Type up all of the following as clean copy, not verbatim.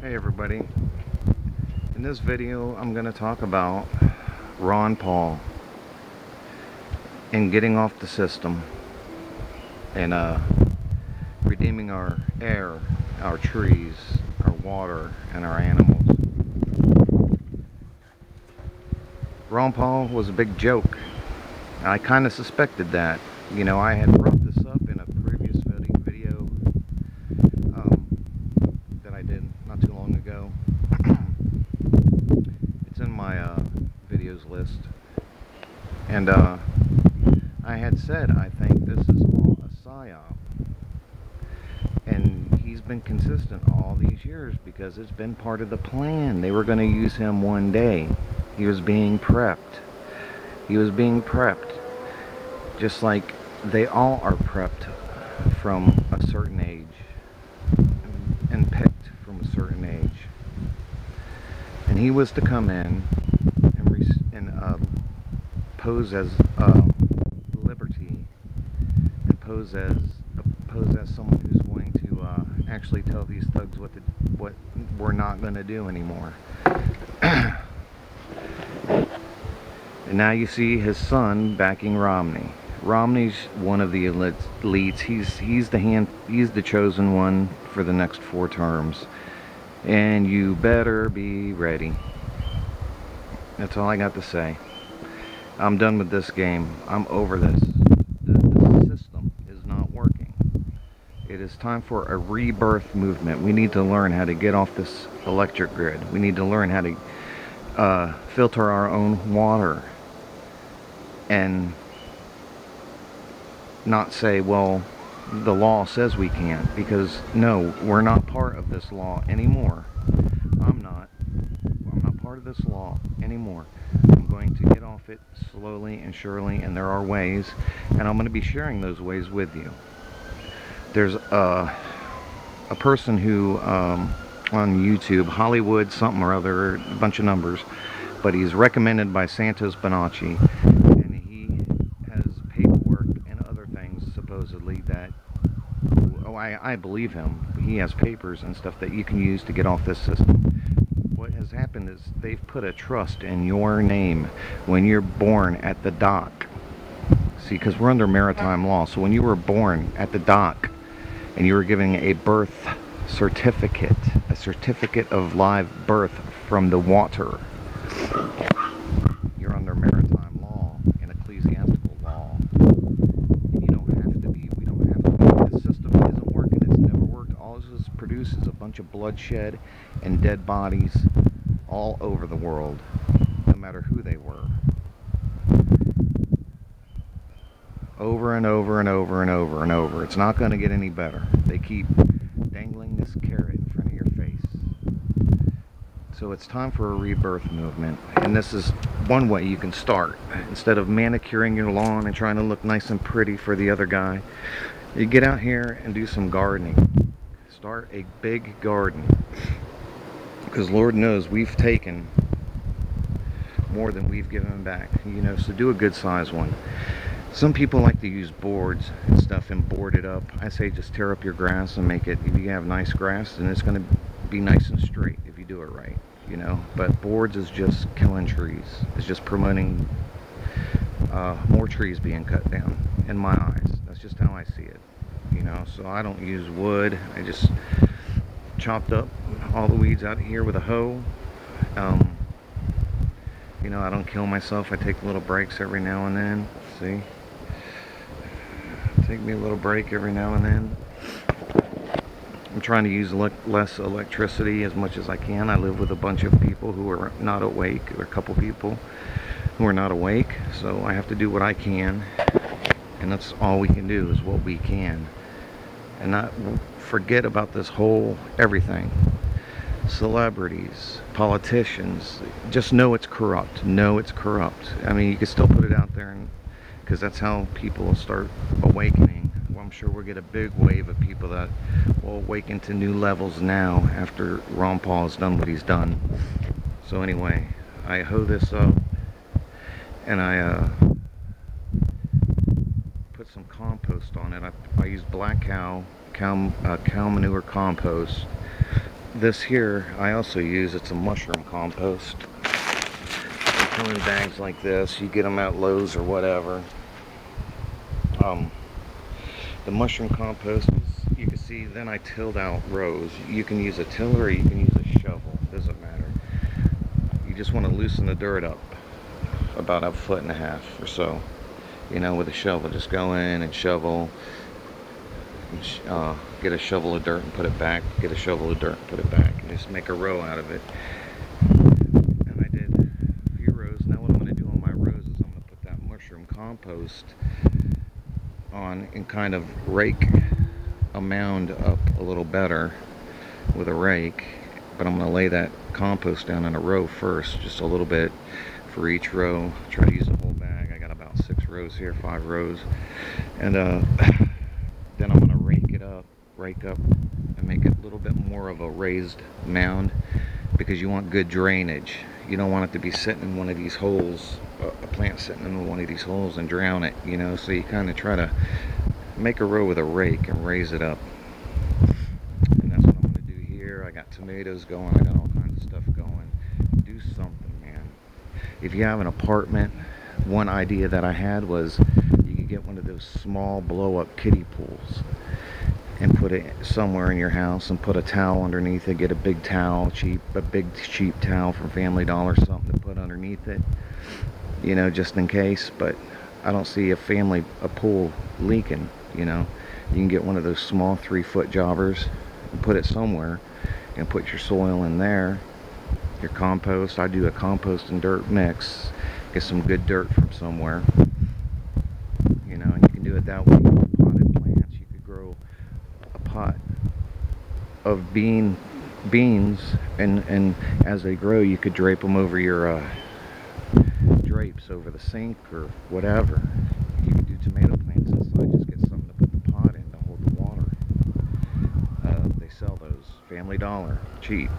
Hey everybody, in this video I'm going to talk about Ron Paul and getting off the system and redeeming our air, our trees, our water, and our animals. Ron Paul was a big joke. I kind of suspected that. You know, I had brought this up in a previous video that I did not too long ago. It's in my videos list. And I had said, I think this is all a psyop. And he's been consistent all these years because it's been part of the plan. They were going to use him one day. He was being prepped. He was being prepped. Just like they all are prepped from a certain age and picked from a certain age. And he was to come in and pose as liberty and pose as someone who's going to actually tell these thugs what we're not going to do anymore. And now you see his son backing Romney. Romney's one of the elites. He's the chosen one for the next 4 terms. And you better be ready. That's all I got to say. I'm done with this game. I'm over this. The system is not working. It is time for a rebirth movement. We need to learn how to get off this electric grid. We need to learn how to filter our own water. And not say, well, the law says we can't, because no, we're not part of this law anymore. I'm not part of this law anymore. I'm going to get off it slowly and surely, and there are ways, and I'm going to be sharing those ways with you. There's a person who on YouTube, Hollywood something or other, a bunch of numbers, but he's recommended by Santos Bonacci. Supposedly that, oh, I believe him. He has papers and stuff that you can use to get off this system. What has happened is they've put a trust in your name when you're born at the dock. See, because we're under maritime law, so when you were born at the dock and you were giving a birth certificate, a certificate of live birth from the water, you're under maritime law and ecclesiastical law. Produces a bunch of bloodshed and dead bodies all over the world, no matter who they were. Over and over and over and over and over. It's not going to get any better. They keep dangling this carrot in front of your face. So it's time for a rebirth movement, and this is one way you can start. Instead of manicuring your lawn and trying to look nice and pretty for the other guy, you get out here and do some gardening. Start a big garden, because Lord knows we've taken more than we've given back, you know, so do a good size one. Some people like to use boards and stuff and board it up. I say just tear up your grass and make it, if you have nice grass, then it's going to be nice and straight if you do it right, you know. But boards is just killing trees. It's just promoting more trees being cut down, in my eyes. That's just how I see it. You know, so I don't use wood. I just chopped up all the weeds out of here with a hoe. You know, I don't kill myself. I take little breaks every now and then. See? Take me a little break every now and then. I'm trying to use less electricity as much as I can. I live with a bunch of people who are not awake. There are a couple people who are not awake. So I have to do what I can. And that's all we can do, is what we can. And not forget about this whole everything. Celebrities, politicians, just know it's corrupt. Know it's corrupt. I mean, you can still put it out there, because that's how people will start awakening. Well, I'm sure we'll get a big wave of people that will awaken to new levels now after Ron Paul has done what he's done. So anyway, I hoe this up, and I put some compost on it. I use black cow manure compost, this here I also use. It's a mushroom compost. They come in bags like this. You get them at Lowe's or whatever. The mushroom compost is, you can see, then I tilled out rows. You can use a tiller or you can use a shovel. Doesn't matter. You just want to loosen the dirt up about 1.5 feet or so. You know, with a shovel, just go in and shovel. Get a shovel of dirt and put it back. Get a shovel of dirt and put it back. And just make a row out of it. And I did a few rows. Now what I'm going to do on my rows is I'm going to put that mushroom compost on and kind of rake a mound up a little better with a rake. But I'm going to lay that compost down in a row first, just a little bit for each row. Try to use the whole bag. I got about 6 rows here, 5 rows. And then I'm going to rake up and make it a little bit more of a raised mound, because you want good drainage. You don't want it to be sitting in one of these holes, a plant sitting in one of these holes and drown it, you know. So you kind of try to make a row with a rake and raise it up. And that's what I'm going to do here. I got tomatoes going. I got all kinds of stuff going. Do something, man. If you have an apartment, one idea that I had was you could get one of those small blow-up kiddie pools and put it somewhere in your house and put a towel underneath it. Get a big towel, a big cheap towel from Family Dollar, something to put underneath it, you know, just in case. But I don't see a pool leaking, you know. You can get one of those small 3-foot jobbers and put it somewhere and put your soil in there, your compost. I do a compost and dirt mix. Get some good dirt from somewhere, you know, and you can do it that way. Potted plants, you could grow a pot of beans, and as they grow, you could drape them over your drapes over the sink or whatever. You could do tomato plants inside. Just get something to put the pot in to hold the water. They sell those, Family Dollar, cheap.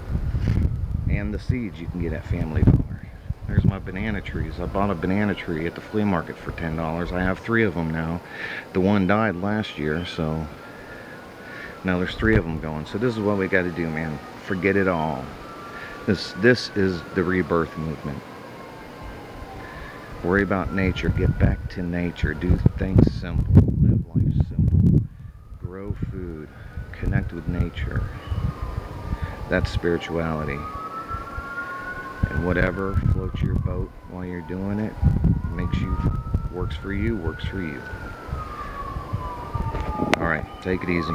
And the seeds you can get at Family Dollar. There's my banana trees. I bought a banana tree at the flea market for $10. I have 3 of them now. The one died last year, so now there's 3 of them going. So this is what we got to do, man. Forget it all. This is the rebirth movement. Worry about nature. Get back to nature. Do things simple. Live life simple. Grow food. Connect with nature. That's spirituality. And whatever floats your boat while you're doing it, works for you, works for you. All right, take it easy.